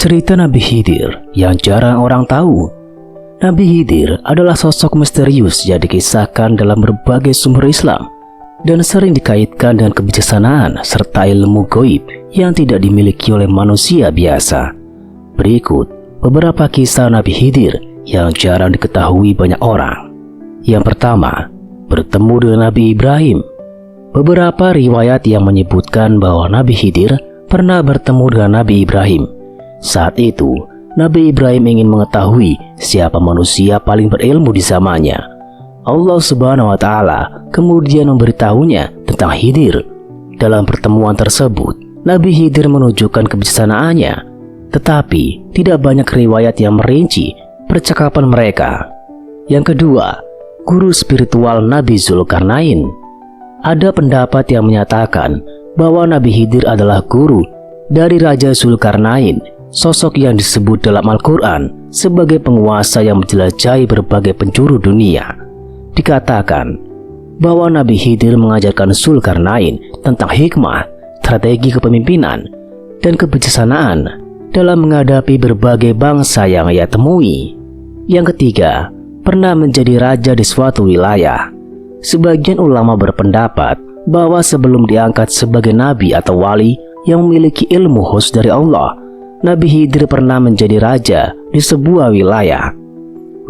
Cerita Nabi Khidir yang jarang orang tahu. Nabi Khidir adalah sosok misterius yang dikisahkan dalam berbagai sumber Islam dan sering dikaitkan dengan kebijaksanaan serta ilmu gaib yang tidak dimiliki oleh manusia biasa. Berikut beberapa kisah Nabi Khidir yang jarang diketahui banyak orang. Yang pertama, bertemu dengan Nabi Ibrahim. Beberapa riwayat yang menyebutkan bahwa Nabi Khidir pernah bertemu dengan Nabi Ibrahim. Saat itu, Nabi Ibrahim ingin mengetahui siapa manusia paling berilmu di zamannya. Allah Subhanahu wa Ta'ala kemudian memberitahunya tentang Khidir. Dalam pertemuan tersebut, Nabi Khidir menunjukkan kebijaksanaannya, tetapi tidak banyak riwayat yang merinci percakapan mereka. Yang kedua, guru spiritual Nabi Zulkarnain. Ada pendapat yang menyatakan bahwa Nabi Khidir adalah guru dari Raja Zulkarnain, sosok yang disebut dalam Al-Quran sebagai penguasa yang menjelajahi berbagai penjuru dunia. Dikatakan bahwa Nabi Khidir mengajarkan Zulkarnain tentang hikmah, strategi kepemimpinan, dan kebijaksanaan dalam menghadapi berbagai bangsa yang ia temui. Yang ketiga, pernah menjadi raja di suatu wilayah. Sebagian ulama berpendapat bahwa sebelum diangkat sebagai nabi atau wali yang memiliki ilmu khusus dari Allah, Nabi Khidir pernah menjadi raja di sebuah wilayah.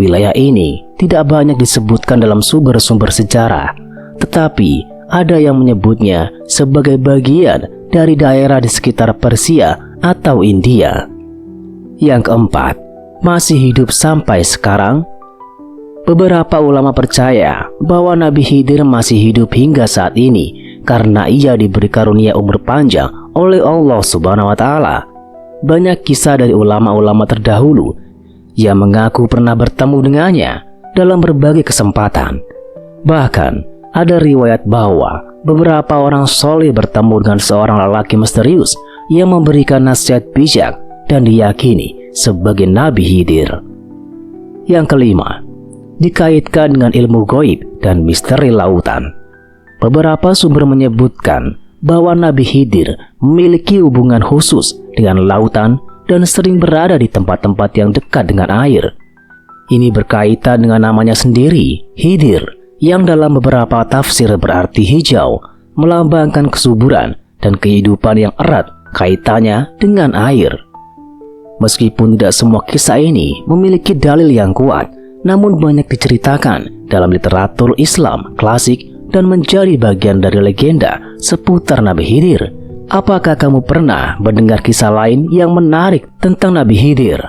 Wilayah ini tidak banyak disebutkan dalam sumber-sumber sejarah, tetapi ada yang menyebutnya sebagai bagian dari daerah di sekitar Persia atau India. Yang keempat, masih hidup sampai sekarang. Beberapa ulama percaya bahwa Nabi Khidir masih hidup hingga saat ini karena ia diberi karunia umur panjang oleh Allah Subhanahu wa Ta'ala. Banyak kisah dari ulama-ulama terdahulu yang mengaku pernah bertemu dengannya dalam berbagai kesempatan. Bahkan ada riwayat bahwa beberapa orang soleh bertemu dengan seorang lelaki misterius yang memberikan nasihat bijak dan diyakini sebagai Nabi Khidir. Yang kelima, dikaitkan dengan ilmu gaib dan misteri lautan. Beberapa sumber menyebutkan bahwa Nabi Khidir memiliki hubungan khusus dengan lautan dan sering berada di tempat-tempat yang dekat dengan air. Ini berkaitan dengan namanya sendiri, Khidir, yang dalam beberapa tafsir berarti hijau, melambangkan kesuburan dan kehidupan yang erat kaitannya dengan air. Meskipun tidak semua kisah ini memiliki dalil yang kuat, namun banyak diceritakan dalam literatur Islam klasik dan menjadi bagian dari legenda seputar Nabi Khidir. Apakah kamu pernah mendengar kisah lain yang menarik tentang Nabi Khidir?